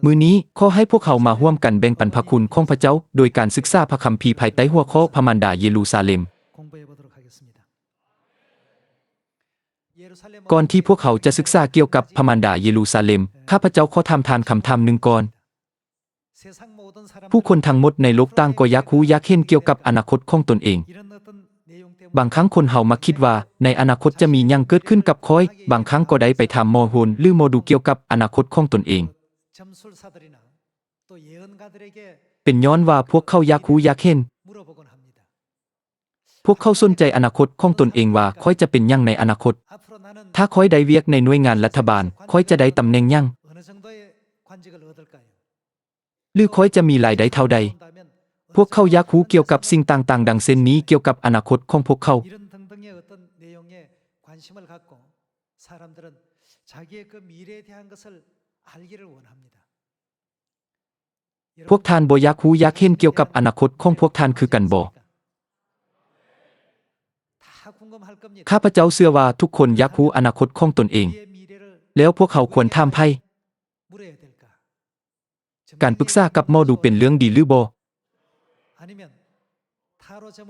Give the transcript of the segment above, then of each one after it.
มื้อนี้ขอให้พวกเขามาร่วมกันแบ่งปันพระคุณของพระเจ้าโดยการศึกษาพระคัมภีร์ภายใต้หัวข้อพระมารดาเยรูซาเล็มก่อนที่พวกเขาจะศึกษาเกี่ยวกับพระมารดาเยรูซาเล็มข้าพเจ้าขอทำทานคำถามหนึ่งก่อนผู้คนทั้งหมดในโลกต่างก็อยากรู้อยากเห็นเกี่ยวกับอนาคตของตนเองบางครั้งคนเฮามักคิดว่าในอนาคตจะมีหยังเกิดขึ้นกับข้อยบางครั้งก็ได้ไปถามหมอโหรหรือหมอดูเกี่ยวกับอนาคตของตนเองเป็นย้อนว่าพวกเขาอยากรู้อยากเห็นพวกเขาสนใจอนาคตของตนเองว่าข้อยจะเป็นหยังในอนาคตถ้าข้อยได้เวียกในหน่วยงานรัฐบาลข้อยจะได้ตำแหน่งหยังหรือข้อยจะมีรายได้เท่าใดพวกเขาอยากรู้เกี่ยวกับสิ่งต่างๆดังเช่นนี้เกี่ยวกับอนาคตของพวกเขาพวกท่านบ่อยากรู้อยากเห็นเกี่ยวกับอนาคตของพวกท่านคือกันบ่ข้าพเจ้าเชื่อว่าทุกคนอยากรู้อนาคตของตนเองแล้วพวกเขาควรถามไผการปรึกษากับหมอดูเป็นเรื่องดีหรือบ่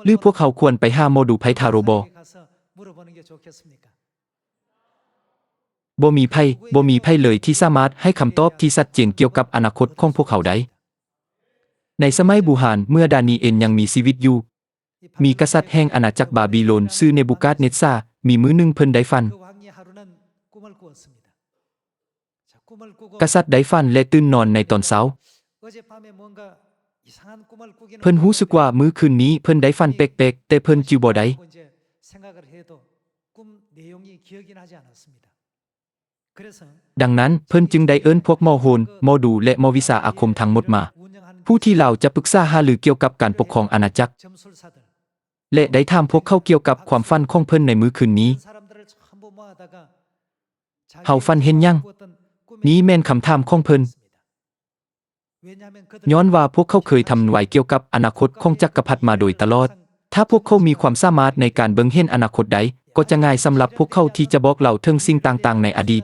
หรือพวกเขาควรไปหาหมอดูไผทาโรบ่บ่มีไผเลยที่สามารถให้คำตอบที่ชัดเจนเกี่ยวกับอนาคตของพวกเขาได้ในสมัยบูฮานเมื่อดานีเอลยังมีชีวิตอยู่มีกษัตริย์แห่งอาณาจักรบาบิโลนชื่อเนบูกัดเนซซาร์มีมื้อหนึ่งเพิ่นได้ฝันกษัตริย์ได้ฝันและตื่นนอนในตอนเช้าเพิ่นรู้สึกว่ามื้อคืนนี้เพิ่นได้ฝันแปลกๆแต่เพิ่นจิบ่ได้ดังนั้นเพิ่นจึงได้เอิ้นพวกหมอโหรหมอดูและหมอวิชาอาคมทั้งหมดมาผู้ที่เราจะปรึกษาหารือเกี่ยวกับการปกครองอาณาจักรและได้ถามพวกเขาเกี่ยวกับความฝันของเพิ่นในมื้อคืนนี้เฮาฝันเห็นหยังนี้แม่นคำถามของเพิ่นย้อนว่าพวกเขาเคยทำไว้เกี่ยวกับอนาคตของจักรพรรดิมาโดยตลอดถ้าพวกเขามีความสามารถในการเบิ่งเห็นอนาคตใดก็จะง่ายสำหรับพวกเขาที่จะบอกเล่าถึงสิ่งต่างๆในอดีต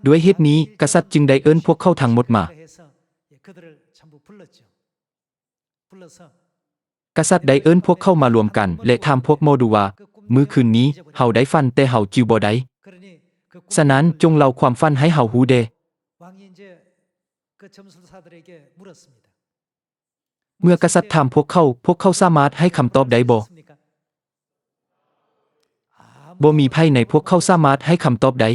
ด้วยเหตุนี้กษัตริย์จึงได้เอิ้นพวกเขาทั้งหมดมากษัตริย์ได้เอิ้นพวกเขามารวมกันและถามพวกหมอดูว่ามื้อคืนนี้เฮาได้ฝันแต่เฮาจิบ่ได้ฉะนั้นจงเล่าความฝันให้เฮาฮู้เด้เมื่อกษัตริย์ถามพวกเขาสามารถให้คำตอบได้บ่มีไผในพวกเขาสามารถให้คำตอบได้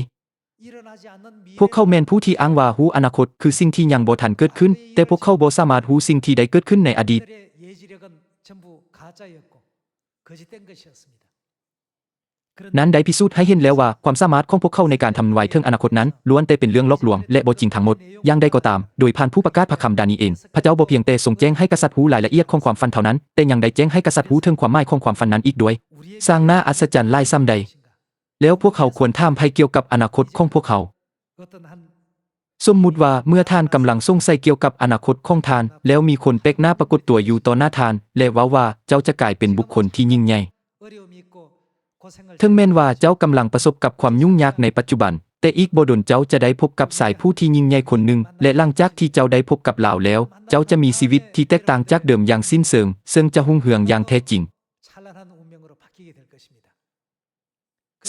พวกเขาแม่นผู้ที่อ้างว่าฮู้อนาคตคือสิ่งที่ยังบ่ทันเกิดขึ้นแต่พวกเขาบ่สามารถฮู้สิ่งที่ได้เกิดขึ้นในอดีตนั้นได้พิสูจน์ให้เห็นแล้วว่าความสามารถของพวกเขาในการทำนายถึงอนาคตนั้นล้วนแต่เป็นเรื่องหลอกลวงและบ่จริงทั้งหมดอย่างใดก็ตามโดยผ่านผู้ประกาศพระคำดานีเอลพระเจ้าบ่เพียงแต่ทรงแจ้งให้กษัตริย์รู้รายละเอียดของความฝันเท่านั้นแต่ยังได้แจ้งให้กษัตริย์รู้ถึงความหมายของความฝันนั้นอีกด้วยสร้างหน้าอัศจรรย์หลายซ้ำใดแล้วพวกเขาควรถามไผเกี่ยวกับอนาคตของพวกเขาสมมุติว่าเมื่อท่านกำลังสงสัยเกี่ยวกับอนาคตของท่านแล้วมีคนแปลกหน้าปรากฏตัวอยู่ต่อหน้าท่านและว่าเจ้าจะกลายเป็นบุคคลที่ยิ่งใหญ่ถึงแม้นว่าเจ้ากำลังประสบกับความยุ่งยากในปัจจุบันแต่อีกบ่ดนเจ้าจะได้พบกับสายผู้ที่ยิ่งใหญ่คนหนึ่งและหลังจากที่เจ้าได้พบกับเหล่าแล้วเจ้าจะมีชีวิตที่แตกต่างจากเดิมอย่างสิ้นเชิงซึ่งจะรุ่งเรืองอย่างแท้จริง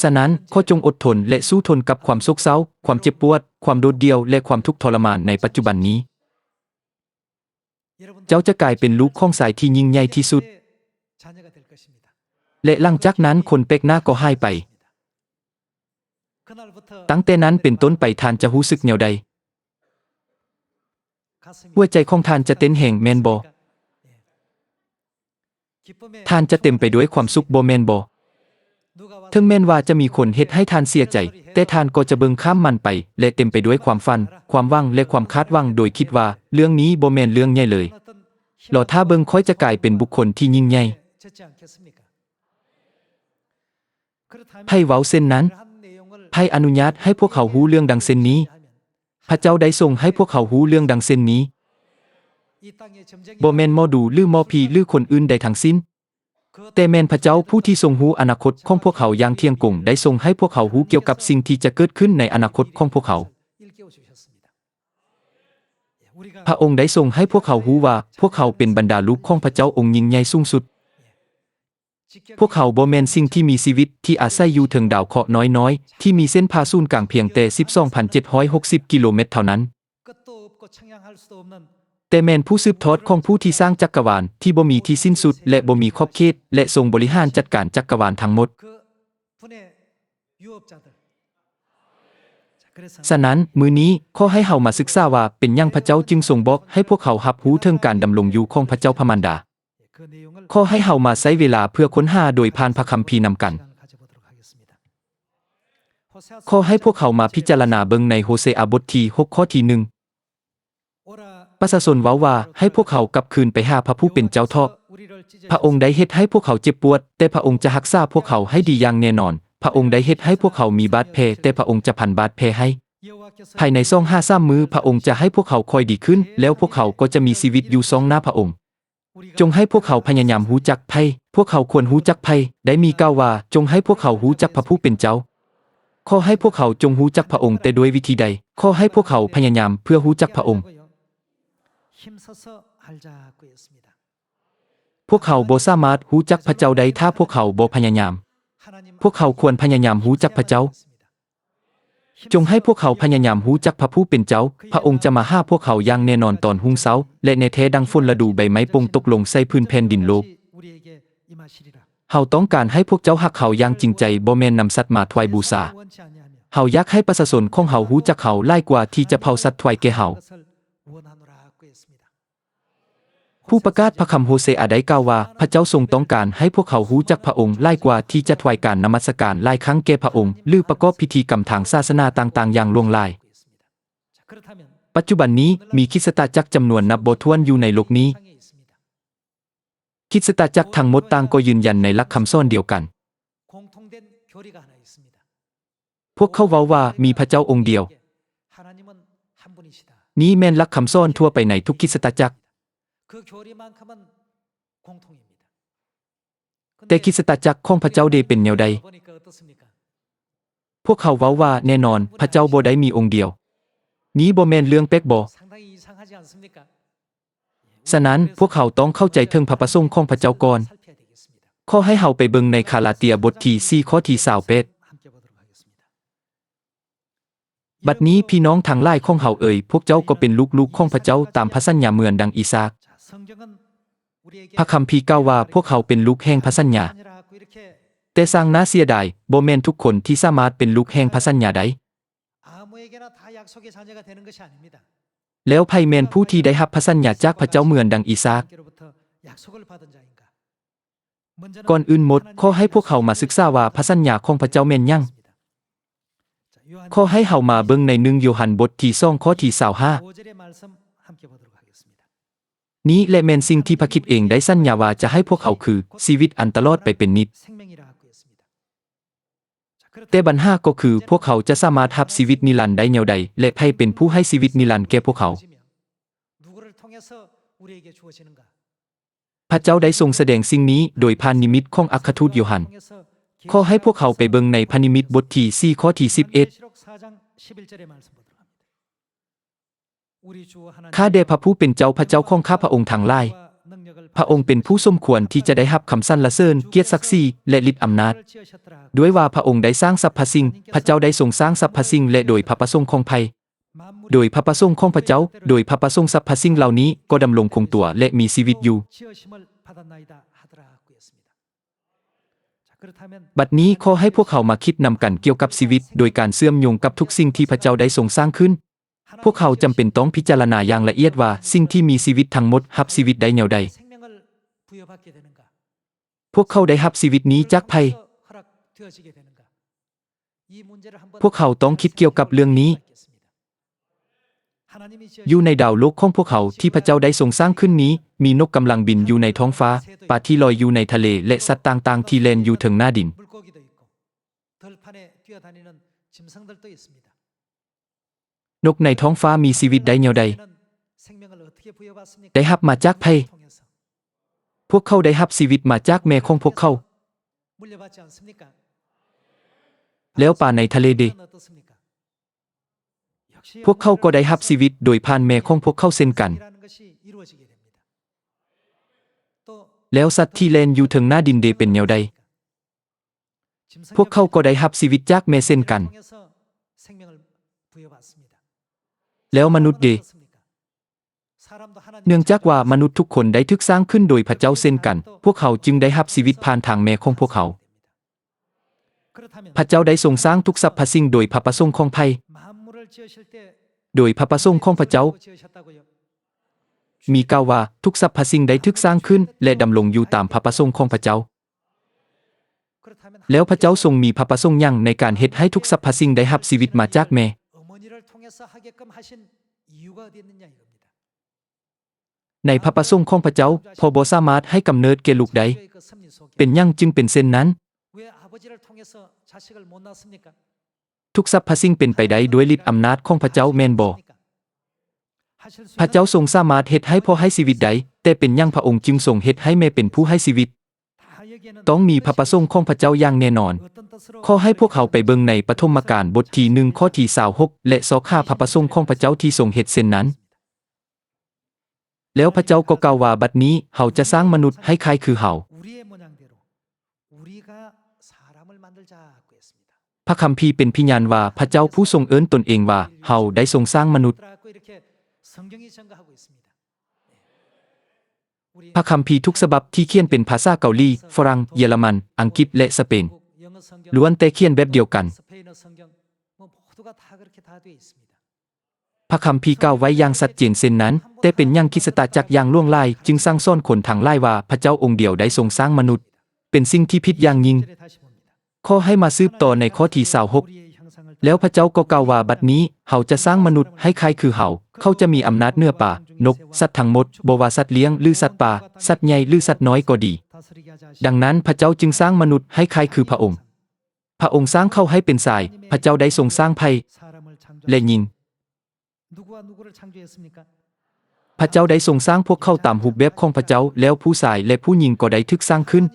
ฉะนั้นขอจงอดทนและสู้ทนกับความโศกเศร้าความเจ็บปวดความโดดเดี่ยวและความทุกข์ทรมานในปัจจุบันนี้เจ้าจะกลายเป็นลูกของสายที่ยิ่งใหญ่ที่สุดและหลังจากนั้นคนแปลกหน้าก็หายไปตั้งแต่นั้นเป็นต้นไปท่านจะรู้สึกแนวใดหัวใจของท่านจะเต้นแรงแม่นบ่ท่านจะเต็มไปด้วยความสุขบ่แม่นบ่ถึงแม้นว่าจะมีคนเฮ็ดให้ท่านเสียใจแต่ท่านก็จะเบิ่งข้ามมันไปและเต็มไปด้วยความฝันความหวังและความคาดหวังโดยคิดว่าเรื่องนี้บ่แม่นเรื่องใหญ่เลยรอถ้าเบิ่งค่อยจะกลายเป็นบุคคลที่ยิ่งใหญ่ไผเว้าเส้นนั้นไผอนุญาตให้พวกเขาฮู้เรื่องดังเส้นนี้พระเจ้าได้ทรงให้พวกเขาฮู้เรื่องดังเส้นนี้บ่แม่นหมอดูหรือหมอผีหรือคนอื่นใดทั้งสิ้น แต่แม่นพระเจ้าผู้ที่ทรงรู้อนาคตของพวกเขาอย่างเที่ยงกงได้ทรงให้พวกเขารู้เกี่ยวกับสิ่งที่จะเกิดขึ้นในอนาคตของพวกเขาพระองค์ได้ทรงให้พวกเขารู้ว่าพวกเขาเป็นบรรดาลูกของพระเจ้าองค์ยิ่งใหญ่สูงสุดพวกเขาบ่แม่นสิ่งที่มีชีวิตที่อาศัยอยู่ถึงดาวเคราะห์น้อยๆที่มีเส้นผ่าศูนย์กลางเพียงแต่ 12,760 กิโลเมตรเท่านั้นแต่แม่นผู้สืบทอดของผู้ที่สร้างจักรวาลที่บ่มีที่สิ้นสุดและบ่มีขอบเขตและทรงบริหารจัดการจักรวาลทั้งหมดฉะนั้นมื้อนี้ขอให้เฮามาศึกษาว่าเป็นหยังพระเจ้าจึงทรงบอกให้พวกเขารับรู้ถึงการดำรงอยู่ของพระเจ้าพระมารดาขอให้เฮามาใช้เวลาเพื่อค้นหาโดยผ่านพระคัมภีร์นำกันขอให้พวกเขามาพิจารณาเบิ่งในโฮเซอาบทที่6ข้อที่1ประชาชนเว้าว่าให้พวกเขากลับคืนไปหาพระผู้เป็นเจ้าเถาะพระองค์ได้เฮ็ดให้พวกเขาเจ็บปวดแต่พระองค์จะรักษาพวกเขาให้ดีอย่างแน่นอนพระองค์ได้เฮ็ดให้พวกเขามีบาดแผลแต่พระองค์จะพันบาดแผลให้ภายใน2-3 มื้อพระองค์จะให้พวกเขาค่อยดีขึ้นแล้วพวกเขาก็จะมีชีวิตอยู่2หน้าพระองค์จงให้พวกเขาพยายามรู้จักภัยพวกเขาควรรู้จักภัยได้มีกล่าวว่าจงให้พวกเขารู้จักพระผู้เป็นเจ้าขอให้พวกเขาจงรู้จักพระองค์แต่ด้วยวิธีใดขอให้พวกเขาพยายามเพื่อรู้จักพระองค์พวกเขาบ่สามารถรู้จักพระเจ้าได้ถ้าพวกเขาบ่พยายามพวกเขาควรพยายามรู้จักพระเจ้าจงให้พวกเขาพยายามรู้จักพระผู้เป็นเจ้าพระองค์จะมาหาพวกเขาอย่างแน่นอนตอนรุ่งเช้าและในแท้ดังฝนฤดูใบไม้ปงตกลงใส่พื้นแผ่นดินโลกเฮาต้องการให้พวกเจ้าฮักเขาอย่างจริงใจบ่แม่นนำสัตว์มาถวายบูชาเฮาอยากให้ประชาชนของเฮารู้จักเขาหลายกว่าที่จะเผาสัตว์ถวายแก่เฮาผู้ประกาศพระคำโฮเซอาได้กล่าวว่าพระเจ้าทรงต้องการให้พวกเขารู้จักพระองค์หลายกว่าที่จะถวายการนมัสการหลายครั้งแก่พระองค์หรือประกอบพิธีกรรมทางศาสนาต่างๆอย่างล่วงหลายปัจจุบันนี้มีคริสตจักรจำนวนนับบ่ถ้วนอยู่ในโลกนี้คริสตจักรทั้งหมดต่างก็ยืนยันในหลักคำสอนเดียวกันพวกเขาเว้าว่ามีพระเจ้าองค์เดียวนี้แม่นหลักคำสอนทั่วไปในทุกคริสตจักรแต่คริสตจักรของพระเจ้าได้เป็นแนวใดพวกเขาเว้าว่าแน่นอนพระเจ้าบ่ได้มีองค์เดียวนี้บ่แม่นเรื่องแปลกบ่ฉะนั้นพวกเขาต้องเข้าใจถึงพระประสงค์ของพระเจ้าก่อนขอให้เฮาไปเบิ่งในคาลาเตียบทที่4ข้อที่28บัดนี้พี่น้องทั้งหลายของเฮาเอ่ยพวกเจ้าก็เป็นลูกๆของพระเจ้าตามพระสัญญาเหมือนดังอีซากพระคัมภีร์กล่าวว่าพวกเขาเป็นลูกแห่งพระสัญญาแต่สร้างน่าเสียดายบ่แม่นทุกคนที่สามารถเป็นลูกแห่งพระสัญญาได้แล้วไผแม่นผู้ที่ได้รับพระสัญญาจากพระเจ้าเหมือนดังอีซากก่อนอื่นหมดขอให้พวกเขามาศึกษาว่าพระสัญญาของพระเจ้าแม่นยังขอให้เฮามาเบิ่งใน1โยฮันบทที่2ข้อที่25นี้และแม่นสิ่งที่พระคริสต์เองได้สัญญาว่าจะให้พวกเขาคือชีวิตอันตลอดไปเป็นนิจแต่ปัญหาก็คือพวกเขาจะสามารถรับชีวิตนิรันดร์ได้แนวใดและไผเป็นผู้ให้ชีวิตนิรันดร์แก่พวกเขาพระเจ้าได้ทรงแสดงสิ่งนี้โดยผ่านนิมิตของอัครทูตโยฮันขอให้พวกเขาไปเบิ่งในพระนิมิตบทที่4ข้อที่11ข้าแด่พระผู้เป็นเจ้าพระเจ้าของข้าพระองค์ทั้งหลายพระองค์เป็นผู้สมควรที่จะได้รับคำสรรเสริญเกียรติศักดิ์ศรีและฤทธิ์อำนาจด้วยว่าพระองค์ได้สร้างสรรพสิ่งพระเจ้าได้ทรงสร้างสรรพสิ่งและโดยพระประสงค์ของไผโดยพระประสงค์ของพระเจ้าโดยพระประสงค์สรรพสิ่งเหล่านี้ก็ดำรงคงตัวและมีชีวิตอยู่บัดนี้ขอให้พวกเขามาคิดนำกันเกี่ยวกับชีวิตโดยการเชื่อมโยงกับทุกสิ่งที่พระเจ้าได้ทรงสร้างขึ้นพวกเขาจำเป็นต้องพิจารณาอย่างละเอียดว่าสิ่งที่มีชีวิตทั้งหมดรับชีวิตได้แนวใดพวกเขาได้รับชีวิตนี้จากไผพวกเขาต้องคิดเกี่ยวกับเรื่องนี้อยู่ในดาวโลกของพวกเขาที่พระเจ้าได้ทรงสร้างขึ้นนี้มีนกกำลังบินอยู่ในท้องฟ้าปลาที่ลอยอยู่ในทะเลและสัตว์ต่างๆที่แล่นอยู่ถึงหน้าดินนกในท้องฟ้ามีชีวิตได้แนวใดได้รับมาจากไผ พวกเขาได้รับชีวิตมาจากแม่ของพวกเขาแล้วป่าในทะเลเดพวกเขาก็ได้รับชีวิตโดยผ่านแม่ของพวกเขาเช่นกันแล้วสัตว์ที่แล่นอยู่ถึงหน้าดินเดเป็นแนวใดพวกเขาก็ได้รับชีวิตจากแม่เช่นกันแล้วมนุษย์เดเนื่องจากว่ามนุษย์ทุกคนได้ถูกสร้างขึ้นโดยพระเจ้าเช่นกันพวกเขาจึงได้รับชีวิตผ่านทางแม่ของพวกเขาพระเจ้าได้ทรงสร้างทุกสรรพสิ่งโดยพระประสงค์ของพระโดยพระประสงค์ของพระเจ้ามีกล่าวว่าทุกสรรพสิ่งได้ถูกสร้างขึ้นและดำรงอยู่ตามพระประสงค์ของพระเจ้าแล้วพระเจ้าทรงมีพระประสงค์อย่างในการเฮ็ดให้ทุกสรรพสิ่งได้รับชีวิตมาจากแม่ในพระประสงค์ของพระเจ้าพอบ่สามารถให้กำเนิดแก่ลูกใดเป็นหยังจึงเป็นเช่นนั้นทุกสรรพสิ่งเป็นไปได้ด้วยฤทธิ์อำนาจของพระเจ้าแม่นบ่พระเจ้าทรงสามารถเฮ็ดให้พ่อให้ชีวิตใดแต่เป็นหยังพระองค์จึงทรงเฮ็ดให้แม่เป็นผู้ให้ชีวิตต้องมีพระประสงค์ของพระเจ้าอย่างแน่นอนขอให้พวกเขาไปเบิ่งในปฐมกาลบทที่1ข้อที่26และซอกหาพระประสงค์ของพระเจ้าที่ทรงเฮ็ดเช่นนั้นแล้วพระเจ้าก็กล่าวว่าบัดนี้เฮาจะสร้างมนุษย์ให้คล้ายคือเฮาพระคัมภีร์เป็นพยานว่าพระเจ้าผู้ทรงเอิ้นตนเองว่าเฮาได้ทรงสร้างมนุษย์พระคัมภีร์ทุกฉบับที่เขียนเป็นภาษาเกาหลีฝรั่งเยอรมันอังกฤษและสเปนล้วนแต่เขียนแบบเดียวกันพระคัมภีร์กล่าวไว้อย่างชัดเจนเช่นนั้นแต่เป็นหยังคริสตจักรอย่างล่วงลายจึงสร้างสอนคนทางหลายว่าพระเจ้าองค์เดียวได้ทรงสร้างมนุษย์เป็นสิ่งที่ผิดอย่างยิ่งขอให้มาสืบต่อในข้อที่26แล้วพระเจ้าก็กล่าวว่าบัดนี้เฮาจะสร้างมนุษย์ให้คล้ายคือเฮาเขาจะมีอำนาจเหนือป่านกสัตว์ทั้งหมดบ่ว่าสัตว์เลี้ยงหรือสัตว์ป่าสัตว์ใหญ่หรือสัตว์น้อยก็ดีดังนั้นพระเจ้าจึงสร้างมนุษย์ให้คล้ายคือพระองค์พระองค์สร้างเขาให้เป็นทรายพระเจ้าได้ทรงสร้างไผ่และหญิงพระเจ้าได้ทรงสร้างพวกเขาตามรูปแบบของพระเจ้าแล้วผู้ชายและผู้หญิงก็ได้ถูกสร้างขึ้น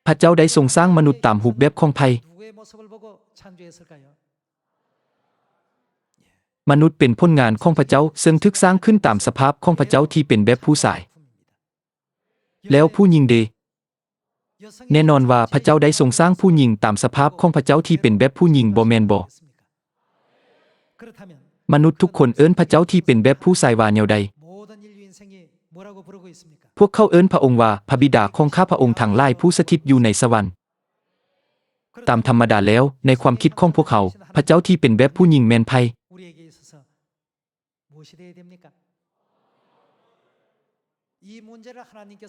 พระเจ้าได้ทรงสร้างมนุษย์ตามรูปแบบของไผ่มนุษย์เป็นผลงานของพระเจ้าซึ่งถูกสร้างขึ้นตามสภาพของพระเจ้าที่เป็นแบบผู้ชายแล้วผู้หญิงเดแน่นอนว่าพระเจ้าได้ทรงสร้างผู้หญิงตามสภาพของพระเจ้าที่เป็นแบบผู้หญิงบ่แม่นบ่มนุษย์ทุกคนเอิ้นพระเจ้าที่เป็นแบบผู้ชายว่าแนวใดพวกเขาเอิ้นพระองค์ว่าพระบิดาของข้าพระองค์ทั้งหลายผู้สถิตอยู่ในสวรรค์ตามธรรมดาแล้วในความคิดของพวกเขาพระเจ้าที่เป็นแบบผู้หญิงแม่นไผ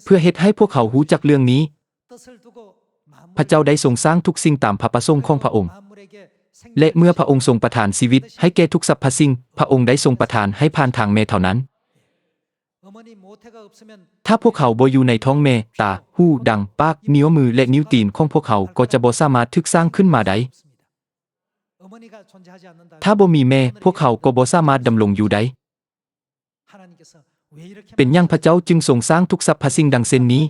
เพื่อเฮ็ดให้พวกเขารู้จักเรื่องนี้พระเจ้าได้ทรงสร้างทุกสิ่งตามพระประสงค์ของพระองค์และเมื่อพระองค์ทรงประทานชีวิตให้แก่ทุกสรรพสิ่งพระองค์ได้ทรงประทานให้ผ่านทางแม่เท่านั้นถ้าพวกเขาบ่อยู่ในท้องแม่ตาหูดังปากนิ้วมือและนิ้วตีนของพวกเขาก็จะบ่สามารถถูกสร้างขึ้นมาได้ถ้าบ่มีแม่พวกเขาก็บ่สามารถดำรงอยู่ได้เป็นหยังพระเจ้าจึงทรงสร้างทุกสรรพสิ่งดังเช่นนี้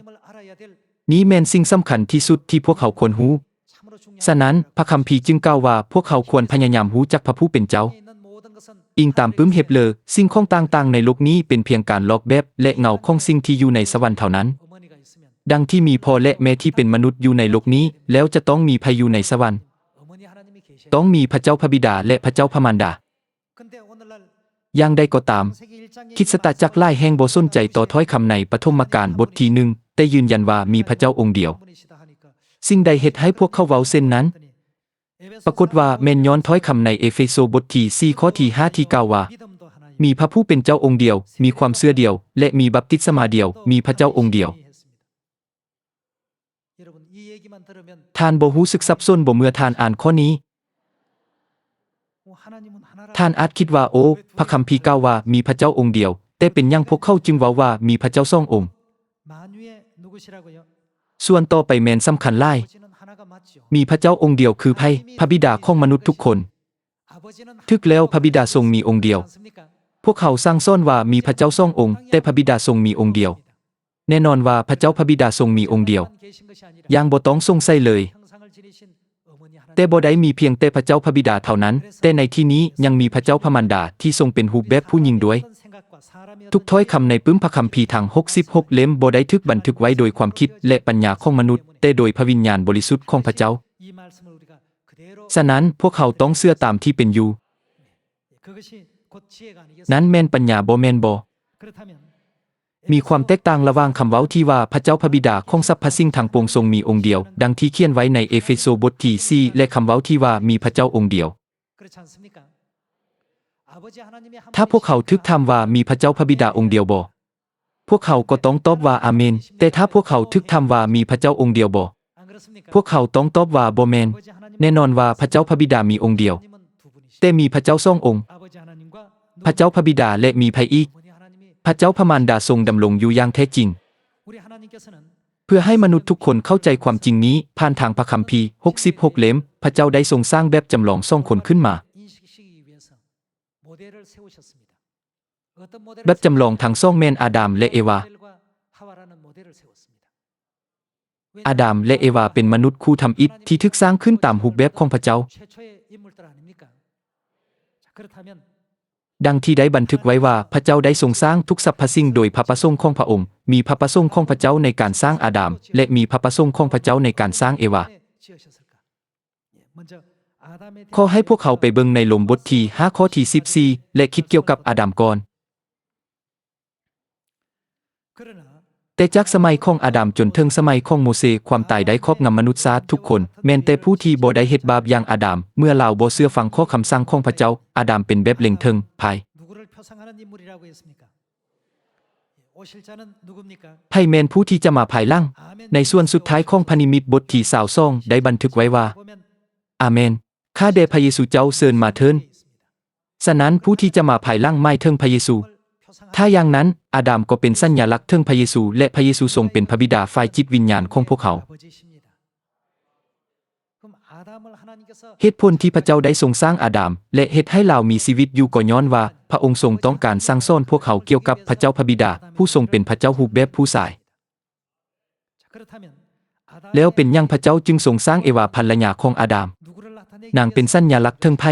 นี้แม่นสิ่งสำคัญที่สุดที่พวกเขาควรรู้ฉะนั้นพระคัมภีร์จึงกล่าวว่าพวกเขาควรพยายามรู้จักพระผู้เป็นเจ้าอิงตามปึ้มเฮบเลอสิ่งของต่างๆในโลกนี้เป็นเพียงการลอกแบบและเงาของสิ่งที่อยู่ในสวรรค์เท่านั้นดังที่มีพ่อและแม่ที่เป็นมนุษย์อยู่ในโลกนี้แล้วจะต้องมีพระอยู่ในสวรรค์ต้องมีพระเจ้าพระบิดาและพระเจ้าพระมารดาอย่างใดก็ตามคริสตจักรหลายแห่งบ่สนใจต่อถ้อยคำในปฐมกาลบทที่1แต่ยืนยันว่ามีพระเจ้าองค์เดียวสิ่งใดเฮ็ดให้พวกเขาเว้าเช่นนั้นปรากฏว่าแม่นย้อนถ้อยคำในเอเฟโซบทที่4ข้อที่5ที่กล่าวว่ามีพระผู้เป็นเจ้าองค์เดียวมีความเชื่อเดียวและมีบัพติศมาเดียวมีพระเจ้าองค์เดียวท่านบ่รู้สึกสับสนบ่เมื่อท่านอ่านข้อนี้ท่านอาจคิดว่าโอ้พระคัมภีร์กล่าวว่ามีพระเจ้าองค์เดียวแต่เป็นหยังพวกเขาจึงเว้าว่ามีพระเจ้า2องค์ส่วนต่อไปแม่นสำคัญหลาย มีพระเจ้าองค์เดียวคือพระบิดาของมนุษย์ทุกคนทึกแล้วพระบิดาทรงมีองค์เดียวพวกเขาสร้างซ่อนว่ามีพระเจ้าสององค์แต่พระบิดาทรงมีองค์เดียวแน่นอนว่าพระเจ้าพระบิดาทรงมีองค์เดียวอย่างบ่ต้องสงสัยเลยแต่บ่ได้มีเพียงแต่พระเจ้าพระบิดาเท่านั้นแต่ในที่นี้ยังมีพระเจ้าพระมารดาที่ทรงเป็นรูปแบบผู้หญิงด้วยทุกถ้อยคำในปึ้มพระคัมภีร์ทั้ง66เล่มบ่ได้ถูกบันทึกไว้โดยความคิดและปัญญาของมนุษย์แต่โดยพระวิญญาณบริสุทธิ์ของพระเจ้าฉะนั้นพวกเขาต้องเชื่อตามที่เป็นอยู่นั้นแม่นปัญญาบ่แม่นบ่มีความแตกต่างระหว่างคำเว้าที่ว่าพระเจ้าพระบิดาของสรรพสิ่งทั้งปวงทรงมีองค์เดียวดังที่เขียนไว้ในเอเฟโซบทที่4และคำเว้าที่ว่ามีพระเจ้าองค์เดียวถ้าพวกเขาทึกถามว่ามีพระเจ้าพระบิดาองค์เดียวบ่พวกเขาก็ต้องตอบว่าอาเมนแต่ถ้าพวกเขาทึกถามว่ามีพระเจ้าองค์เดียวบ่พวกเขาต้องตอบว่าบ่แม่นแน่นอนว่าพระเจ้าพระบิดามีองค์เดียวแต่มีพระเจ้าสององค์พระเจ้าพระบิดาและมีไผอีกพระเจ้าพระมารดาทรงดำรงอยู่อย่างแท้จริงเพื่อให้มนุษย์ทุกคนเข้าใจความจริงนี้ผ่านทางพระคัมภีร์66เล่มพระเจ้าได้ทรงสร้างแบบจำลอง2คนขึ้นมาแบบจำลองทั้ง2แม่นอาดัมและเอวาอาดัมและเอวาเป็นมนุษย์คู่ทำอิฐที่ถูกสร้างขึ้นตามรูปแบบของพระเจ้าดังที่ได้บันทึกไว้ว่าพระเจ้าได้ทรงสร้างทุกสรรพสิ่งโดยพระประสงค์ของพระองค์มีพระประสงค์ของพระเจ้าในการสร้างอาดัมและมีพระประสงค์ของพระเจ้าในการสร้างเอวาขอให้พวกเขาไปเบิ่งในโรมบทที่5ข้อที่14และคิดเกี่ยวกับอาดัมก่อนแต่จากสมัยของอาดัมจนถึงสมัยของโมเสสความตายได้ครอบงำมนุษย์ชาติทุกคนแม้แต่ผู้ที่บ่ได้เฮ็ดบาปอย่างอาดัมเมื่อเราบ่เชื่อฟังข้อคำสั่งของพระเจ้าอาดัมเป็นแบบเล็งเทิงภายไผแม่นผู้ที่จะมาภายหลังในส่วนสุดท้ายของพระนิมิตบทที่22ได้บันทึกไว้ว่าอาเมนข้าแด่พระเยซูเจ้าเชิญมาเถิดฉะนั้นผู้ที่จะมาภายหลังหมายถึงพระเยซูถ้าอย่างนั้นอาดัมก็เป็นสัญลักษณ์ถึงพระเยซูและพระเยซูทรงเป็นพระบิดาฝ่ายจิตวิญญาณของพวกเขาเหตุผลที่พระเจ้าได้ทรงสร้างอาดัมและเฮ็ดให้เรามีชีวิตอยู่ก็ย้อนว่าพระองค์ทรงต้องการสั่งสอนพวกเขาเกี่ยวกับพระเจ้าพระบิดาผู้ทรงเป็นพระเจ้ารูปแบบผู้ชายแล้วเป็นหยังพระเจ้าจึงทรงสร้างเอวาภรรยาของอาดัมนางเป็นสัญลักษณ์ถึงไผ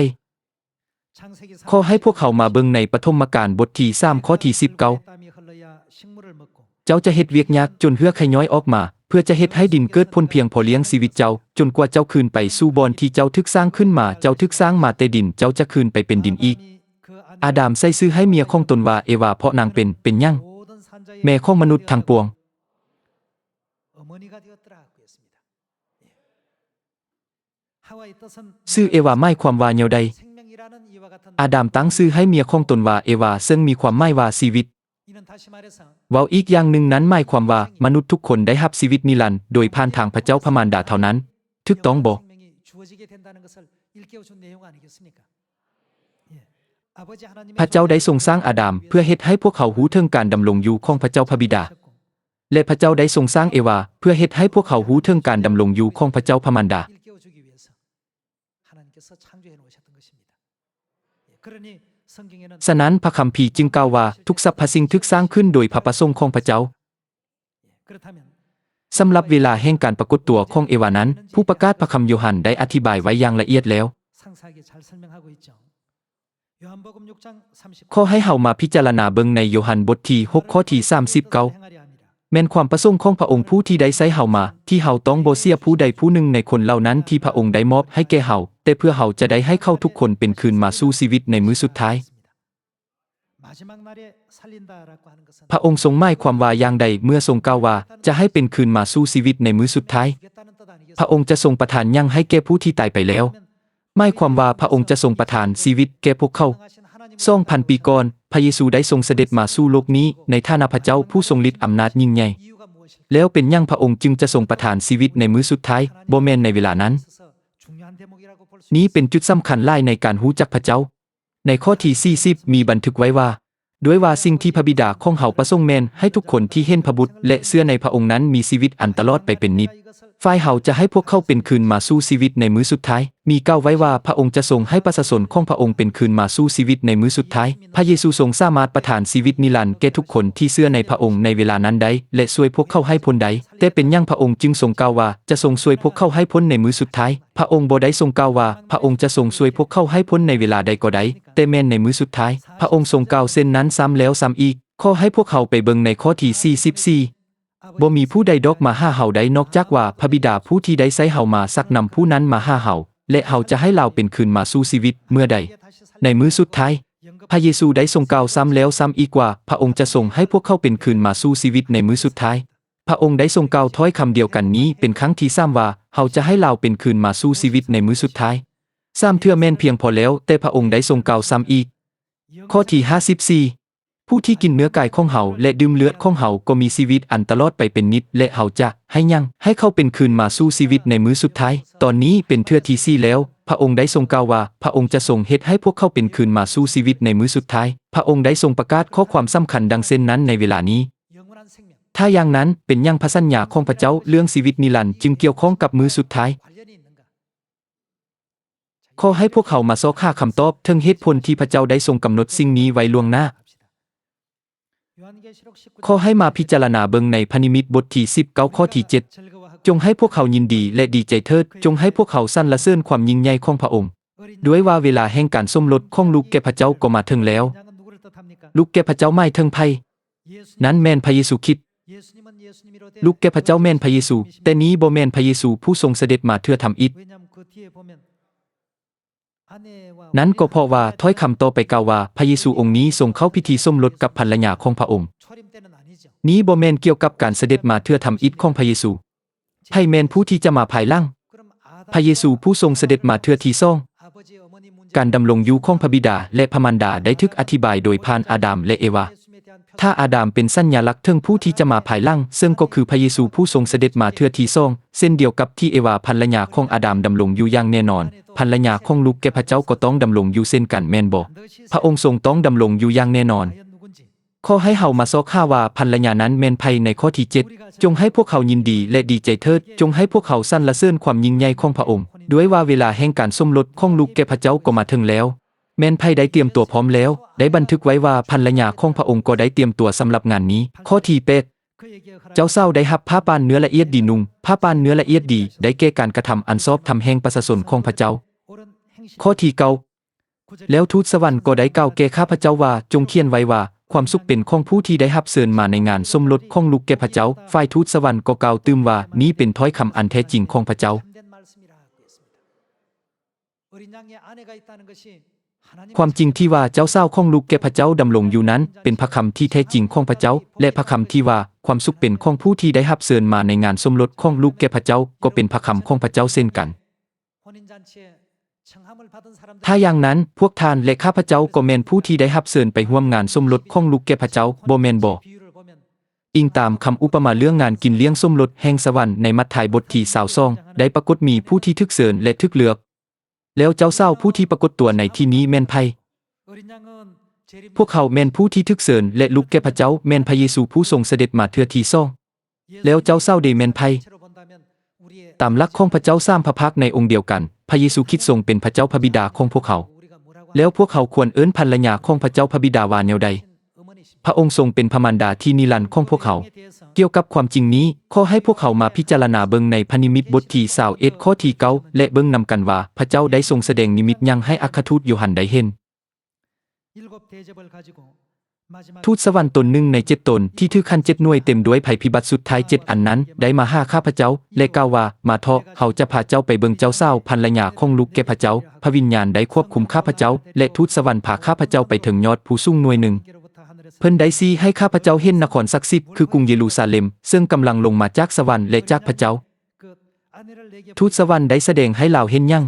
ขอให้พวกเขามาเบิ่งในปฐมกาลบทที่3ข้อที่19เจ้าจะเฮ็ดเวียกยากจนเหือกไข่ย้อยออกมาเพื่อจะเฮ็ดให้ดินเกิดผลเพียงพอเลี้ยงชีวิตเจ้าจนกว่าเจ้าคืนไปสู่บ่อนที่เจ้าทึกสร้างขึ้นมาเจ้าทึกสร้างมาแต่ดินเจ้าจะคืนไปเป็นดินอีกอาดัมใส่ชื่อให้เมียของตนว่าเอวาเพราะนางเป็นหยังแม่ของมนุษย์ทั้งปวงชื่อเอวาหมายความว่าแนวใดอาดัมตั้งชื่อให้เมียของตนว่าเอวาซึ่งมีความหมายว่าชีวิตเว้าอีกอย่างหนึ่งนั้นหมายความว่ามนุษย์ทุกคนได้รับชีวิตนิรันดร์โดยผ่านทางพระเจ้าพระมารดาเท่านั้นถูกต้องบ่พระเจ้าได้ทรงสร้างอาดัมเพื่อเฮ็ดให้พวกเขารู้ถึงการดำรงอยู่ของพระเจ้าพระบิดาและพระเจ้าได้ทรงสร้างเอวาเพื่อเฮ็ดให้พวกเขารู้ถึงการดำรงอยู่ของพระเจ้าพระมารดาฉะนั้นพระคัมภีร์จึงกล่าวว่าทุกสรรพสิ่งถูกสร้างขึ้นโดยพระประสงค์ของพระเจ้าสำหรับเวลาแห่งการปรากฏตัวของเอวานั้นผู้ประกาศพระคำโยฮันได้อธิบายไว้อย่างละเอียดแล้วขอให้เฮามาพิจารณาเบิ่งในโยฮันบทที่6ข้อที่39แม่นความประสงค์ของพระองค์ผู้ที่ได้ใช้เฮามาที่เฮาต้องบ่เสียผู้ใดผู้หนึ่งในคนเหล่านั้นที่พระองค์ได้มอบให้แก่เฮาแต่เพื่อเฮาจะได้ให้เข้าทุกคนเป็นคืนมาสู่ชีวิตในมื้อสุดท้ายพระองค์ทรงหมายความว่าอย่างใดเมื่อทรงกล่าวว่าจะให้เป็นคืนมาสู่ชีวิตในมื้อสุดท้ายพระองค์จะทรงประทานหยังให้แก่ผู้ที่ตายไปแล้วหมายความว่าพระองค์จะทรงประทานชีวิตแก่พวกเขา 2,000 ปีก่อนพระเยซูได้ทรงเสด็จมาสู่โลกนี้ในฐานะพระเจ้าผู้ทรงฤทธิ์อำนาจยิ่งใหญ่แล้วเป็นหยังพระองค์จึงจะทรงประทานชีวิตในมื้อสุดท้ายบ่แม่นในเวลานั้นนี้เป็นจุดสำคัญหลายในการรู้จักพระเจ้าในข้อที่40มีบันทึกไว้ว่าด้วยว่าสิ่งที่พระบิดาของเฮาประสงค์แม่นให้ทุกคนที่เห็นพระบุตรและเชื่อในพระองค์นั้นมีชีวิตอันตลอดไปเป็นนิจ ฝ่ายเฮาจะให้พวกเขาเป็นคืนมาสู้ชีวิตในมื้อสุดท้ายมีกล่าวไว้ว่าพระองค์จะทรงให้ประชาชนของพระองค์เป็นคืนมาสู้ชีวิตในมื้อสุดท้ายพระเยซูทรงสามารถประทานชีวิตนิรันดร์แก่ทุกคนที่เชื่อในพระองค์ในเวลานั้นได้และช่วยพวกเขาให้พ้นได้แต่เป็นหยังพระองค์จึงทรงกล่าวว่าจะทรงช่วยพวกเขาให้พ้นในมื้อสุดท้ายพระองค์บ่ได้ทรงกล่าวว่าพระองค์จะทรงช่วยพวกเขาให้พ้นในเวลาใดก็ได้แต่แม้นในมื้อสุดท้ายพระองค์ทรงกล่าวเช่นนั้นซ้ำแล้วซ้ำอีกขอให้พวกเขาไปเบิ่งในข้อที่44บ่มีผู้ใดดอกมาหาเฮาได้นอกจากว่าพระบิดาผู้ที่ได้ใช้เฮามาสักนำผู้นั้นมาหาเฮาและเฮาจะให้เราเป็นคืนมาสู่ชีวิตเมื่อใดในมื้อสุดท้ายพระเยซูได้ทรงกล่าวซ้ำแล้วซ้ำอีกว่าพระองค์จะทรงให้พวกเขาเป็นคืนมาสู่ชีวิตในมื้อสุดท้ายพระองค์ได้ทรงกล่าวถ้อยคำเดียวกันนี้เป็นครั้งที่3ว่าเฮาจะให้เราเป็นคืนมาสู่ชีวิตในมื้อสุดท้าย3เทื่อแม่นเพียงพอแล้วแต่พระองค์ได้ทรงกล่าวซ้ำอีกข้อที่54ผู้ที่กินเนื้อกายของเฮาและดื่มเลือดของเฮาก็มีชีวิตอันตลอดไปเป็นนิจและเฮาจะให้เขาเป็นคืนมาสู่ชีวิตในมื้อสุดท้ายตอนนี้เป็นเทื่อที่4แล้วพระองค์ได้ทรงกล่าวว่าพระองค์จะทรงเฮ็ดให้พวกเขาเป็นคืนมาสู่ชีวิตในมื้อสุดท้ายพระองค์ได้ทรงประกาศข้อความสำคัญดังเช่นนั้นในเวลานี้ถ้าอย่างนั้นเป็นหยังพระสัญญาของพระเจ้าเรื่องชีวิตนิรันดร์จึงเกี่ยวข้องกับมื้อสุดท้ายขอให้พวกเขามาซอกหาคำตอบถึงเหตุผลที่พระเจ้าได้ทรงกำหนดสิ่งนี้ไว้ล่วงหน้าขอให้มาพิจารณาเบิ่งในพระนิมิตบทที่19ข้อที่7จงให้พวกเขายินดีและดีใจเถิดจงให้พวกเขาสรรเสริญความยิ่งใหญ่ของพระองค์ด้วยว่าเวลาแห่งการสมรสของลูกแก่พระเจ้าก็มาถึงแล้วลูกแก่พระเจ้าหมายถึงไผนั้นแม่นพระเยซูคริสต์ลูกแก่พระเจ้าแม่นพระเยซูแต่นี้บ่แม่นพระเยซูผู้ทรงเสด็จมาเพื่อทำอิฐนั้นก็เพราะว่าถ้อยคำต่อไปกล่าวว่าพระเยซูองค์นี้ทรงเข้าพิธีสมรสกับภรรยาของพระองค์นี้บ่แม่นเกี่ยวกับการเสด็จมาเพื่อทำอิฐของพระเยซูไผแม่นผู้ที่จะมาภายหลังพระเยซูผู้ทรงเสด็จมาเพื่อที่สองการดำรงอยู่ของพระบิดาและพระมารดาได้ถูกอธิบายโดยผ่านอาดัมและเอวาถ้าอาดัมเป็นสัญลักษณ์ถึงผู้ที่จะมาภายหลังซึ่งก็คือพระเยซูผู้ทรงเสด็จมาเพื่อที่สองเช่นเดียวกับที่เอวาภรรยาของอาดัมดำรงอยู่อย่างแน่นอนภรรยาของลูกแก่พระเจ้าก็ต้องดำรงอยู่เช่นกันแม่นบ่พระองค์ทรงต้องดำรงอยู่อย่างแน่นอนขอให้เฮามาซอกหาว่าภรรยานั้นแม่นไผในข้อที่7จงให้พวกเขายินดีและดีใจเถิดจงให้พวกเขาสรรเสริญความยิ่งใหญ่ของพระองค์ด้วยว่าเวลาแห่งการสมรสของลูกแก่พระเจ้าก็มาถึงแล้วแม่นไผได้เตรียมตัวพร้อมแล้วได้บันทึกไว้ว่าภรรยาของพระองค์ก็ได้เตรียมตัวสำหรับงานนี้ข้อที่8เจ้าเศร้าได้รับผ้าปานเนื้อละเอียดดีนุ่งผ้าปานเนื้อละเอียดดีได้แก่การกระทำอันชอบธรรมแห่งประชาชนของพระเจ้าข้อที่9แล้วทูตสวรรค์ก็ได้กล่าวแก่ข้าพเจ้าว่าจงเขียนไว้ว่าความสุขเป็นของผู้ที่ได้รับเชิญมาในงานสมรสของลูกแก่พระเจ้าฝ่ายทูตสวรรค์ก็กล่าวตื่มว่านี้เป็นถ้อยคำอันแท้จริงของพระเจ้าความจริงที่ว่าเจ้าเศร้าของลูกแก่พระเจ้าดำรงอยู่นั้นเป็นพระคำที่แท้จริงของพระเจ้าและพระคำที่ว่าความสุขเป็นของผู้ที่ได้รับเชิญมาในงานสมรสของลูกแก่พระเจ้าก็เป็นพระคำของพระเจ้าเช่นกันถ้าอย่างนั้นพวกท่านและข้าพเจ้าก็แม่นผู้ที่ได้รับเชิญไปร่วมงานสมรสของลูกแก่พระเจ้าบ่แม่นบ่อิงตามคำอุปมาเรื่องงานกินเลี้ยงสมรสแห่งสวรรค์ในมัทธิวบทที่22ได้ปรากฏมีผู้ที่ถูกเชิญและถูกเลือกแล้วเจ้าเศร้าผู้ที่ปรากฏตัวในที่นี้แม่นไผพวกเขาแม่นผู้ที่ถูกเชิญและลูกแก่พระเจ้าแม่นพระเยซูผู้ทรงเสด็จมาเทื่อที่สองแล้วเจ้าเศร้าได้แม่นไผตามหลักของพระเจ้า3พระภาคในองค์เดียวกันพระเยซูคริสต์ทรงเป็นพระเจ้าพระบิดาของพวกเขาแล้วพวกเขาควรเอิ้นภรรยาของพระเจ้าพระบิดาว่าแนวใดพระองค์ทรงเป็นพระมารดาที่นิรันดร์ของพวกเขาเกี่ยวกับความจริงนี้ขอให้พวกเขามาพิจารณาเบิ่งในพระนิมิตบทที่21ข้อที่9และเบิ่งนำกันว่าพระเจ้าได้ทรงแสดงนิมิตยังให้อัครทูตโยฮันได้เห็นทูตสวรรค์ตนหนึ่งใน7ตนที่ถือคัน7หน่วยเต็มด้วยภัยพิบัติสุดท้าย7อันนั้นได้มาหาข้าพเจ้าและกล่าวว่ามาเถาะเขาจะพาเจ้าไปเบิ่งเจ้าเศร้าภรรยาของลูกแก่พระเจ้าพระวิญญาณได้ควบคุมข้าพเจ้าและทูตสวรรค์พาข้าพเจ้าไปถึงยอดภูสูงหน่วยหนึ่งเพิ่นได้ชี้ให้ข้าพเจ้าเห็นนครศักดิ์สิทธิ์คือกรุงเยรูซาเล็มซึ่งกำลังลงมาจากสวรรค์และจากพระเจ้าทูตสวรรค์ได้แสดงให้เราเห็นยัง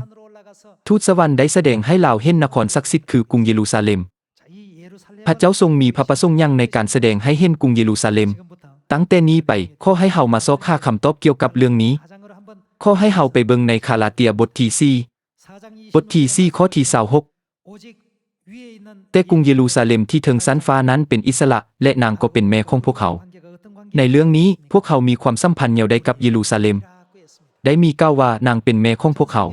ทูตสวรรค์ได้แสดงให้เราเห็นนครศักดิ์สิทธิ์คือกรุงเยรูซาเล็มพระเจ้าทรงมีพระประสงค์ยังในการแสดงให้เห็นกรุงเยรูซาเล็มตั้งแต่นี้ไปขอให้เฮามาซอกหาคำตอบเกี่ยวกับเรื่องนี้ขอให้เฮาไปเบิ่งในคาลาเตียบทที่4บทที่4ข้อที่26แต่กรุงเยรูซาเล็มที่ถึงชั้นฟ้านั้นเป็นอิสระและนางก็เป็นแม่ของพวกเขาในเรื่องนี้พวกเขามีความสัมพันธ์แนวใดกับเยรูซาเล็ม ได้มีกล่าวว่านางเป็นแม่ของพวกเขา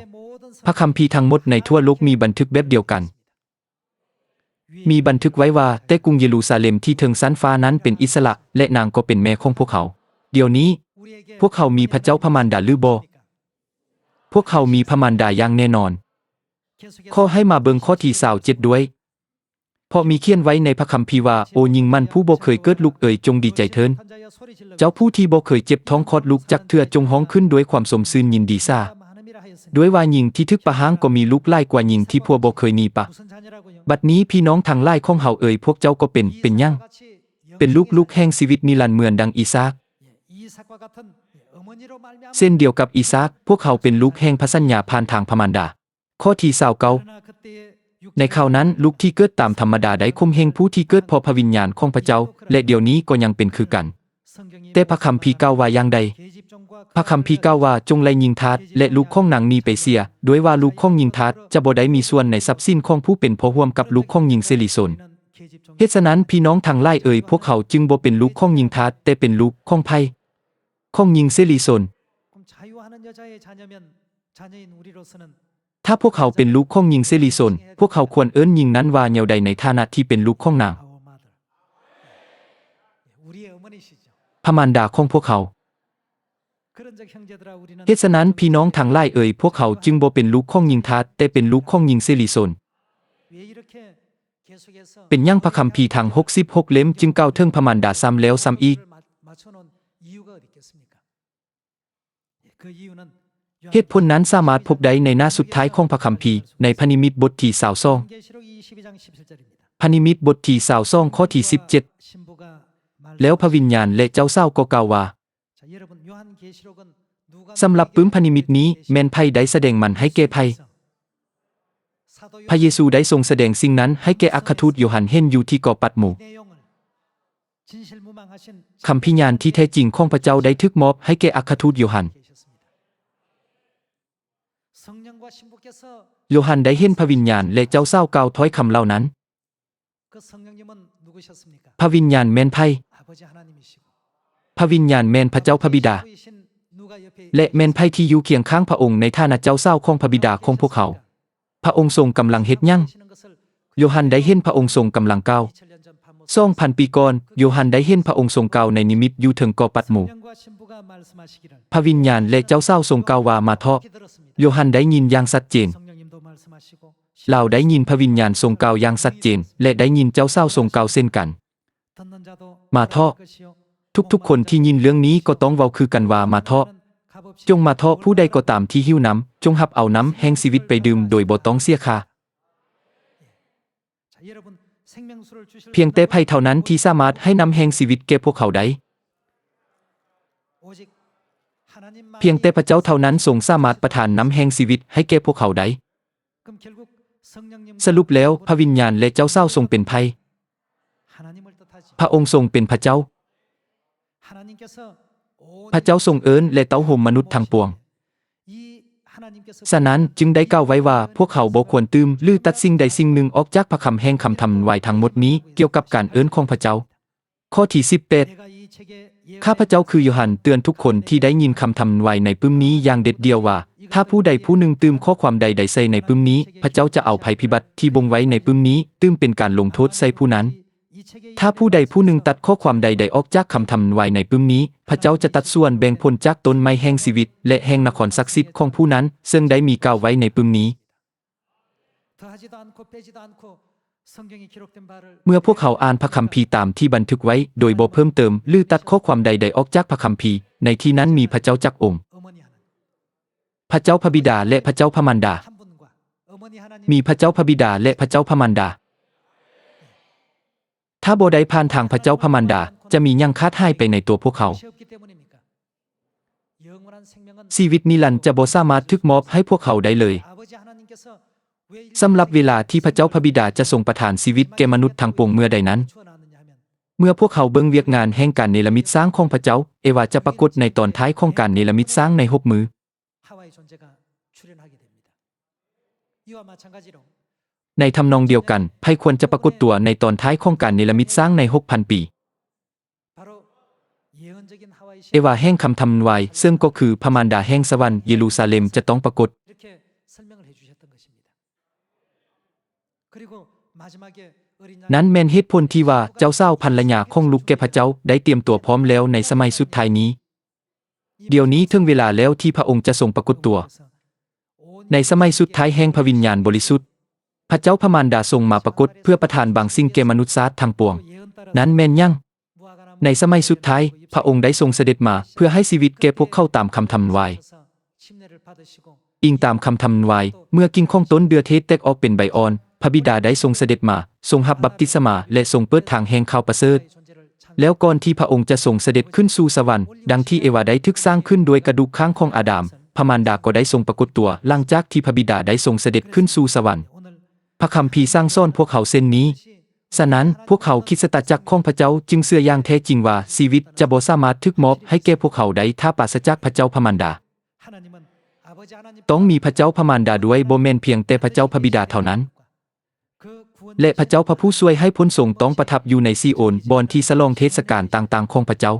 พระคัมภีร์ทั้งหมดในทั่วโลกมีบันทึกแบบเดียวกันมีบันทึกไว้ว่าแต่กรุงเยรูซาเล็มที่ถึงชั้นฟ้านั้นเป็นอิสระและนางก็เป็นแม่ของพวกเขาเดี๋ยวนี้พวกเขามีพระเจ้าพระมารดาหรือบ่พวกเขามีพระมารดาอย่างแน่นอนขอให้มาเบิ่งข้อที่27ด้วยเพราะมีเขียนไว้ในพระคัมภีร์ว่าโอหญิงมันผู้บ่เคยเกิดลูกเอ๋ยจงดีใจเถิดเจ้าผู้ที่บ่เคยเจ็บท้องคลอดลูกจักเทื่อจงฮ้องขึ้นด้วยความสมชื่นยินดีซาด้วยว่าหญิงที่ทึกประหางก็มีลูกหลายกว่าหญิงที่พัวบ่เคยมีปะบัดนี้พี่น้องทั้งหลายของเฮาเอ๋ยพวกเจ้าก็เป็นหยังเป็นลูกแห่งชีวิตนิรันดร์เหมือนดังอีซากเส้นเดียวกับอีซากพวกเขาเป็นลูกแห่งพระสัญญาผ่านทางพระมารดาข้อที่29ในคราวนั้นลูกที่เกิดตามธรรมดาได้ข่มเหงผู้ที่เกิดเพราะพระวิญญาณของพระเจ้าและเดี๋ยวนี้ก็ยังเป็นคือกันแต่พระคัมภีร์กล่าวว่าอย่างใดพระคัมภีร์กล่าวว่าจงไล่หญิงทาสและลูกของนางนี้ไปเสียด้วยว่าลูกของหญิงทาสจะบ่ได้มีส่วนในทรัพย์สินของผู้เป็นพ่อร่วมกับลูกของหญิงเซลิโซนเหตุฉะนั้นพี่น้องทั้งหลายเอ่ยพวกเขาจึงบ่เป็นลูกของหญิงทาสแต่เป็นลูกของไผของหญิงเซลิโซนถ้าพวกเขาเป็นลูกของหญิงเซลิโซนพวกเขาควรเอิ้นหญิงนั้นว่าแนวใดในฐานะที่เป็นลูกของนางพระมารดาของพวกเขาเหตุฉะนั้นพี่น้องทั้งหลายเอ่ยพวกเขาจึงบ่เป็นลูกของหญิงทาสแต่เป็นลูกของหญิงเซลิโซนเป็นหยังพระคัมภีร์ทั้ง66เล่มจึงกล่าวถึงพระมารดาซ้ำแล้วซ้ำอีกเหตุผลนั้นสามารถพบได้ในหน้าสุดท้ายของพระคัมภีร์ในพระนิมิตบทที่22พระนิมิตบทที่22ข้อที่17แล้วพระวิญญาณและเจ้าเศร้าก็กล่าวว่าสำหรับปื้มพระนิมิตนี้แม่นไผได้แสดงมันให้แก่ไผพระเยซูได้ทรงแสดงสิ่งนั้นให้แก่อัครทูตโยฮันเห็นอยู่ที่เกาะปัตโมคำพิญญาณที่แท้จริงของพระเจ้าได้ถูกมอบให้แก่อัครทูตโยฮันโยฮันได้เห็นพระวิญญาณและเจ้าเศร้ากล่าวถ้อยคำเหล่านั้นพระวิญญาณแม่นไผพระวิญญาณแม่นพระเจ้าพระบิดาและแม่นไผที่อยู่เคียงข้างพระองค์ในฐานะเจ้าเศร้าของพระบิดาของพวกเขาพระองค์ทรงกำลังเฮ็ดหยังโยฮันได้เห็นพระองค์ทรงกำลังกล่าว2,000 ปีก่อนโยฮันได้เห็นพระองค์ทรงกล่าวในนิมิตอยู่ถึงเกาะปัตโมพระวิญญาณและเจ้าเศร้าทรงกล่าวว่ามาเถาะโยฮันได้ยินอย่างชัดเจนเราได้ยินพระวิญญาณทรงกล่าวอย่างชัดเจนและได้ยินเจ้าเศร้าทรงกล่าวเช่นกันมาเถาะทุกๆคนที่ยินเรื่องนี้ก็ต้องเว้าคือกันว่ามาเถาะจงมาเถาะผู้ใดก็ตามที่หิวน้ำจงรับเอาน้ำแห่งชีวิตไปดื่มโดยบ่ต้องเสียค่าเพียงแต่ไผเท่านั้นที่สามารถให้น้ำแห่งชีวิตแก่พวกเขาได้เพียงแต่พระเจ้าเท่านั้นทรงสามารถประทานน้ำแห่งชีวิตให้แก่พวกเขาได้สรุปแล้วพระวิญญาณและเจ้าเศร้าทรงเป็นไผพระองค์ทรงเป็นพระเจ้าพระเจ้าทรงเอิ้นและเต้าห่มมนุษย์ทั้งปวงฉะนั้นจึงได้กล่าวไว้ว่าพวกเขาบ่ควรตื่มหรือตัดสิ่งใดสิ่งหนึ่งออกจากพระคำแห่งคำทำไว้ทั้งหมดนี้เกี่ยวกับการเอิ้นของพระเจ้าข้อที่18ข้าพระเจ้าคือโยฮันเตือนทุกคนที่ได้ยินคำทำไว้ในปึ้มนี้อย่างเด็ดเดี่ยวว่าถ้าผู้ใดผู้หนึ่งตื่มข้อความใดๆใส่ในปึ้มนี้พระเจ้าจะเอาภัยพิบัติที่บ่งไว้ในปึ้มนี้ตื่มเป็นการลงโทษใส่ผู้นั้นถ้าผู้ใดผู้หนึ่งตัดข้อความใดๆออกจากคำทำไว้ในปึ้มนี้พระเจ้าจะตัดส่วนแบ่งผลจากต้นไม้แห่งชีวิตและแห่งนครศักดิ์สิทธิ์ของผู้นั้นซึ่งได้มีกล่าวไว้ในปึ้มนี้เมื่อพวกเขาอ่านพระคัมภีร์ตามที่บันทึกไว้โดยบ่เพิ่มเติมหรือตัดข้อความใดๆออกจากพระคัมภีร์ในที่นั้นมีพระเจ้าจักองค์พระเจ้าพระบิดาและพระเจ้าพระมารดามีพระเจ้าพระบิดาและพระเจ้าพระมารดาถ้าบ่ได้ผ่านทางพระเจ้าพระมารดาจะมีหยังขาดหายไปในตัวพวกเขาชีวิตนิรันดร์จะบ่สามารถถูกมอบให้พวกเขาได้เลยสำหรับเวลาที่พระเจ้าพระบิดาจะทรงประทานชีวิตแก่มนุษย์ทั้งปวงเมื่อใดนั้นเมื่อพวกเขาเบิ่งเวียกงานแห่งการเนรมิตสร้างของพระเจ้าเอวาจะปรากฏในตอนท้ายของการเนรมิตสร้างใน6มือในทำนองเดียวกันไผควรจะปรากฏตัวในตอนท้ายของการเนรมิตสร้างใน 6,000 ปี เอวาแห่งคำทำนายซึ่งก็คือพระมารดาแห่งสวรรค์เยรูซาเล็มจะต้องปรากฏ นั้นแม่นเหตุผลที่ว่าเจ้าสาวภรรยาของลูกแก่พระเจ้าได้เตรียมตัวพร้อมแล้วในสมัยสุดท้ายนี้ เดี๋ยวนี้ถึงเวลาแล้วที่พระองค์จะทรงปรากฏตัว ในสมัยสุดท้ายแห่งพระวิญญาณบริสุทธิ์พระเจ้าพระมารดาทรงมาปรากฏเพื่อประทานบางสิ่งแก่มนุษย์ชาติทั้งปวง นั้นแม่นยังในสมัยสุดท้ายพระองค์ได้ทรงเสด็จมาเพื่อให้ชีวิตแก่พวกเขาตามคำทำนายอิงตามคำทำนายเมื่อกิ่งของต้นเดือเทศแตกออกเป็นใบอ่อนพระบิดาได้ทรงเสด็จมาทรงรับบัพติศมาและทรงเปิดทางแห่งข่าวประเสริฐแล้วก่อนที่พระองค์จะทรงเสด็จขึ้นสู่สวรรค์ดังที่เอวาได้ทึกสร้างขึ้นโดยกระดูกข้างของอาดามพระมารดาก็ได้ทรงปรากฏตัวหลังจากที่พระบิดาได้ทรงเสด็จขึ้นสู่สวรรค์พระคัมภีร์สร้างซ่อนพวกเขาเส้นนี้ฉะนั้นพวกเขาคริสตจักรของพระเจ้าจึงเชื่ออย่างแท้จริงว่าชีวิตจะบ่สามารถถูกมอบให้แก่พวกเขาได้ถ้าปราศจากพระเจ้าพระมารดาต้องมีพระเจ้าพระมารดาด้วยบ่แม่นเพียงแต่พระเจ้าพระบิดาเท่านั้นและพระเจ้าพระผู้ช่วยให้พ้นทรงต้องประทับอยู่ในซีโอนบอนที่ฉลองเทศกาลต่างๆของพระเจ้า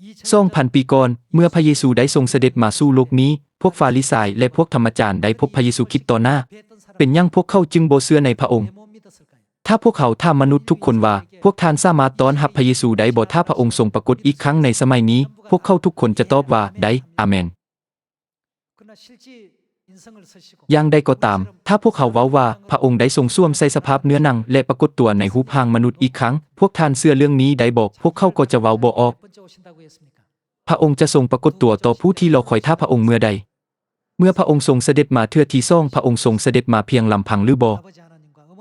2,000 ปีก่อนเมื่อพระเยซูได้ทรงเสด็จมาสู่โลกนี้พวกฟาริสัยและพวกธรรมจารย์ได้พบพระเยซูคริสต์ต่อหน้าเป็นยังพวกเขาจึงบ่เชื่อในพระองค์ถ้าพวกเขาถามมนุษย์ทุกคนว่าพวกท่านสามารถต้อนรับพระเยซูได้บ่ถ้าพระองค์ทรงปรากฏอีกครั้งในสมัยนี้พวกเขาทุกคนจะตอบว่าได้อาเมนอย่างใดก็ตามถ้าพวกเขาเว้าว่าพระองค์ได้ทรงสวมใส่สภาพเนื้อหนังและปรากฏตัวในรูปร่างมนุษย์อีกครั้งพวกท่านเชื่อเรื่องนี้ได้บ่พวกเขาก็จะเว้าบ่ออกพระองค์จะทรงปรากฏตัวต่อผู้ที่รอคอยท่าพระองค์เมื่อใดเมื่อพระองค์ทรงเสด็จมาเทื่อที่สองพระองค์ทรงเสด็จมาเพียงลำพังหรือบ่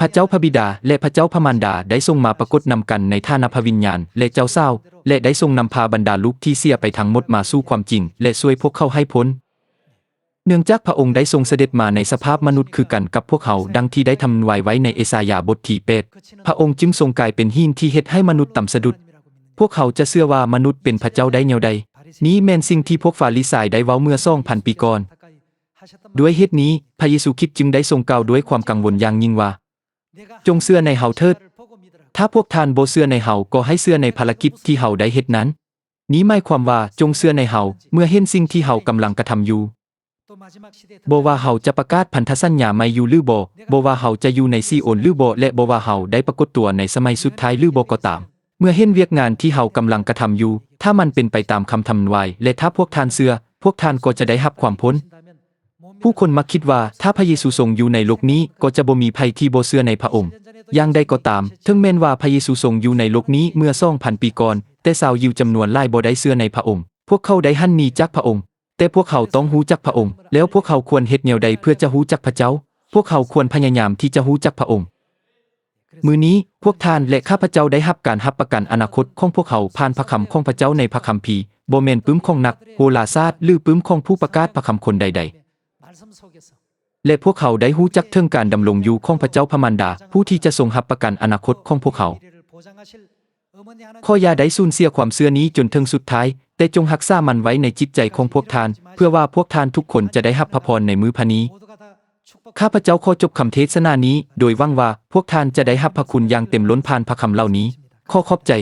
พระเจ้าพระบิดาและพระเจ้าพระมารดาได้ทรงมาปรากฏนำกันในฐานะพระวิญญาณและเจ้าสาวและได้ทรงนำพาบรรดาลูกที่เสียไปทั้งหมดมาสู่ความจริงและช่วยพวกเขาให้พ้นเนื่องจากพระองค์ได้ทรงเสด็จมาในสภาพมนุษย์คือกันกับพวกเขาดังที่ได้ทำนายไว้ในเอสายาห์บทที่8พระองค์จึงทรงกลายเป็นหินที่เฮ็ดให้มนุษย์ต่ำสะดุดพวกเขาจะเชื่อว่ามนุษย์เป็นพระเจ้าได้แนวใดนี้แม่นสิ่งที่พวกฟาริสัยได้เว้าเมื่อ 2,000 ปีก่อนด้วยเหตุนี้พระเยซูคริสต์จึงได้ทรงกล่าวด้วยความกังวลอย่างยิ่งว่าจงเชื่อในเฮาเถิดถ้าพวกท่านบ่เชื่อในเฮาก็ให้เชื่อในภารกิจที่เฮาได้เฮ็ดนั้นนี้หมายความว่าจงเชื่อในเฮาเมื่อเห็นสิ่งที่เฮากำลังกระทำอยู่บ่ว่าเฮาจะประกาศพันธสัญญาใหม่อยู่หรือบ่ว่าเฮาจะอยู่ในซีโอนหรือบ่และบ่ว่าเฮาได้ปรากฏตัวในสมัยสุดท้ายหรือบ่ก็ตามเมื่อเห็นเวียกงานที่เฮากำลังกระทำอยู่ถ้ามันเป็นไปตามคำทำนายและถ้าพวกท่านเชื่อพวกท่านก็จะได้รับความพ้นผู้คนมักคิดว่าถ้าพระเยซูทรงอยู่ในโลกนี้ก็จะบ่มีภัยที่บ่เชื่อในพระองค์อย่างใดก็ตามถึงแม้นว่าพระเยซูทรงอยู่ในโลกนี้เมื่อ 2,000 ปีก่อนแต่ชาวยิวจำนวนหลายบ่ได้เชื่อในพระองค์พวกเขาได้หันหนีจากพระองค์แต่พวกเขาต้องรู้จักพระองค์แล้วพวกเขาควรเฮ็ดแนวใดเพื่อจะรู้จักพระเจ้าพวกเขาควรพยายามที่จะรู้จักพระองค์มื้อนี้พวกท่านและข้าพเจ้าได้รับการรับประกันอนาคตของพวกเขาผ่านพระคำของพระเจ้าในพระคัมภีร์บ่แม่นปึ้มของนักโหราศาสตร์หรือปึ้มของผู้ประกาศพระคำคนใดๆและพวกเขาได้รู้จักถึงการดำรงอยู่ของพระเจ้าพระมารดาผู้ที่จะทรงรับประกันอนาคตของพวกเขาขออย่าได้สูญเสียความเชื่อนี้จนถึงสุดท้ายแต่จงรักษามันไว้ในจิตใจของพวกท่านเพื่อว่าพวกท่านทุกคนจะได้รับพระพรในมื้อพระนี้ข้าพเจ้าขอจบคำเทศนานี้โดยหวังว่าพวกท่านจะได้รับพระคุณอย่างเต็มล้นผ่านพระคำเหล่านี้ขอขอบใจ